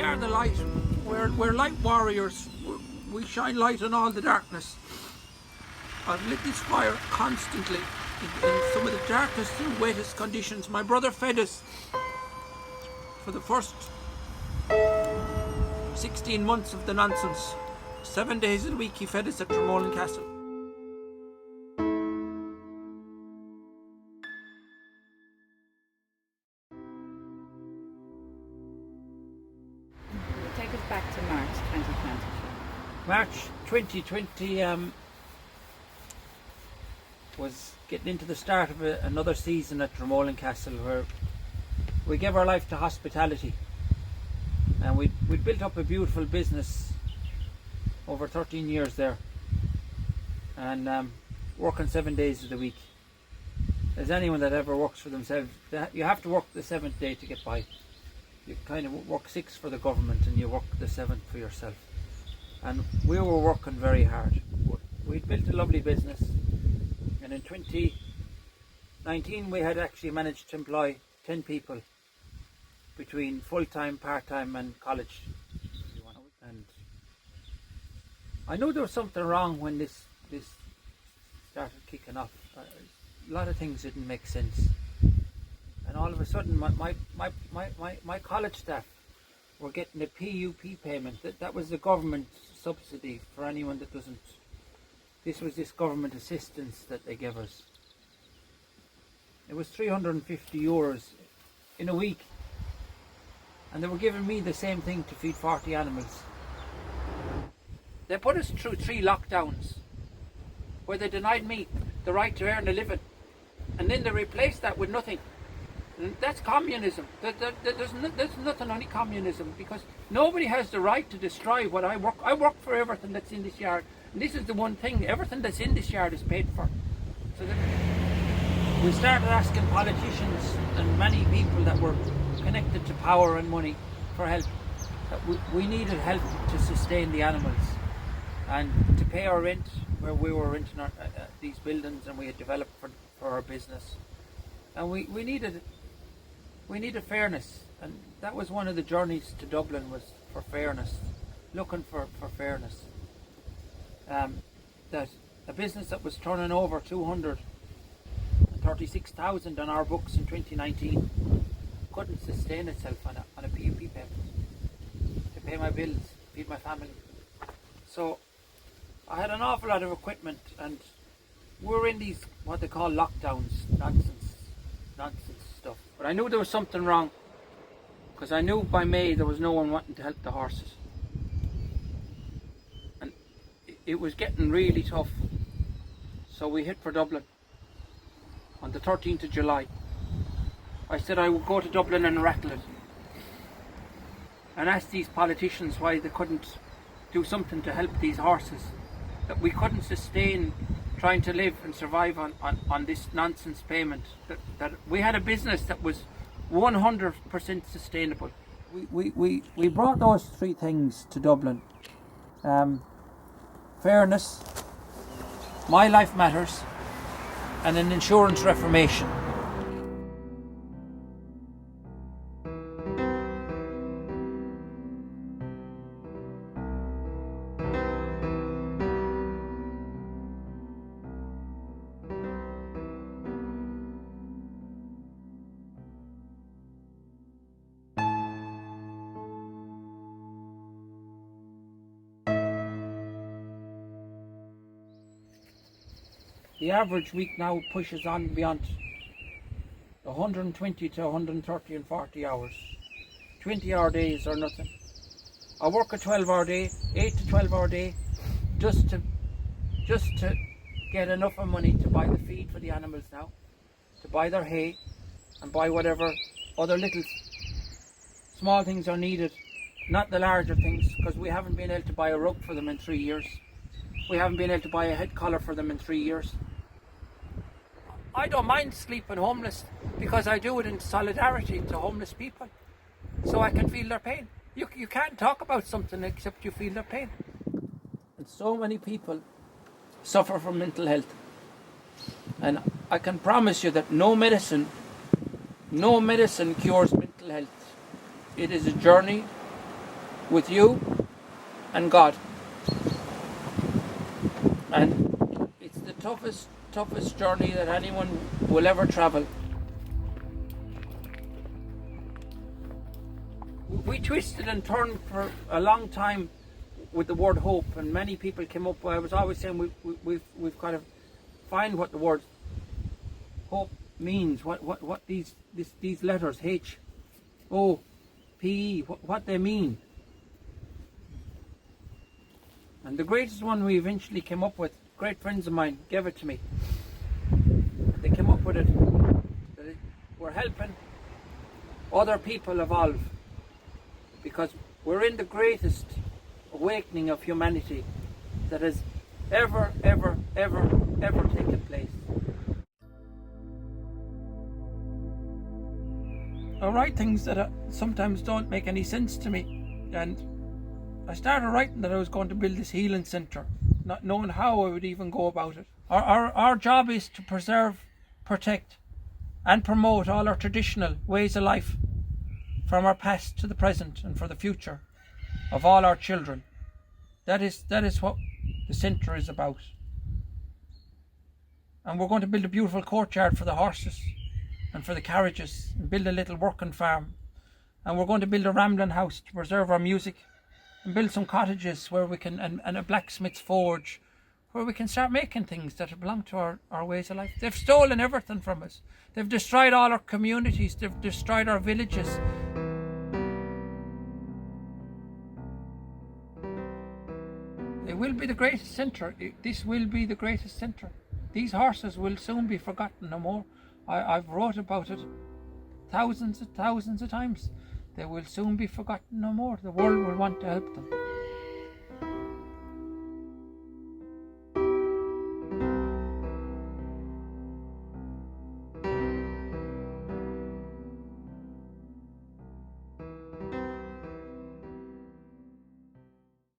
are the light. We're light warriors. We shine light on all the darkness. I've lit this fire constantly in some of the darkest and wettest conditions. My brother fed us for the first 16 months of the nonsense. 7 days a week he fed us at Dromoland Castle. Take us back to March 2020. March 2020 was getting into the start of another season at Dromoland Castle, where we gave our life to hospitality, and we'd built up a beautiful business over 13 years there, and working 7 days of the week. As anyone that ever works for themselves, you have to work the 7th day to get by. You kind of work 6 for the government and you work the 7th for yourself. And we were working very hard. We'd built a lovely business, and in 2019 we had actually managed to employ 10 people between full-time, part-time and college. And I know there was something wrong when this started kicking off. A lot of things didn't make sense. And all of a sudden my college staff were getting a PUP payment. That was the government subsidy for anyone that doesn't. This was this government assistance that they gave us. It was €350 in a week. And they were giving me the same thing to feed 40 animals. They put us through 3 lockdowns where they denied me the right to earn a living. And then they replaced that with nothing. That's communism. There's nothing on communism, because nobody has the right to destroy what I work. I work for everything that's in this yard. And this is the one thing, everything that's in this yard is paid for. So we started asking politicians and many people that were connected to power and money for help. We needed help to sustain the animals and to pay our rent, where we were renting these buildings and we had developed for our business. And we needed fairness, and that was one of the journeys to Dublin, was for fairness, looking for fairness. That a business that was turning over 236,000 on our books in 2019 couldn't sustain itself on a PUP payment to pay my bills, feed my family. So I had an awful lot of equipment, and we're in these what they call lockdowns, nonsense stuff. But I knew there was something wrong, because I knew by May there was no one wanting to help the horses. And it was getting really tough. So we hit for Dublin on the 13th of July. I said I would go to Dublin and rattle it and ask these politicians why they couldn't do something to help these horses, that we couldn't sustain trying to live and survive on this nonsense payment, that we had a business that was 100% sustainable. We brought those 3 things to Dublin. Fairness, my life matters, and an insurance reformation. The average week now pushes on beyond 120 to 130 and 40 hours. 20-hour days or nothing. I work a 12-hour day, 8 to 12-hour day, just to get enough of money to buy the feed for the animals now, to buy their hay and buy whatever other little small things are needed, not the larger things, because we haven't been able to buy a rug for them in 3 years. We haven't been able to buy a head collar for them in 3 years. I don't mind sleeping homeless, because I do it in solidarity to homeless people, so I can feel their pain. You can't talk about something except you feel their pain. And so many people suffer from mental health, and I can promise you that no medicine cures mental health. It is a journey with you and God. And it's the toughest journey that anyone will ever travel. We twisted and turned for a long time with the word hope, and many people came up. I was always saying we've got to find what the word hope means, what these letters HOPE, what they mean. And the greatest one we eventually came up with, great friends of mine gave it to me. They came up with it, that we're helping other people evolve, because we're in the greatest awakening of humanity that has ever taken place. I write things that sometimes don't make any sense to me, and I started writing that I was going to build this healing centre, not knowing how I would even go about it. Our job is to preserve, protect and promote all our traditional ways of life, from our past to the present and for the future of all our children. That is what the centre is about. And we're going to build a beautiful courtyard for the horses and for the carriages, and build a little working farm. And we're going to build a rambling house to preserve our music, and build some cottages where we can, and a blacksmith's forge where we can start making things that belong to our ways of life. They've stolen everything from us. They've destroyed all our communities. They've destroyed our villages. It will be the greatest centre. This will be the greatest centre. These horses will soon be forgotten no more. I've wrote about it thousands of times. They will soon be forgotten no more. The world will want to help them.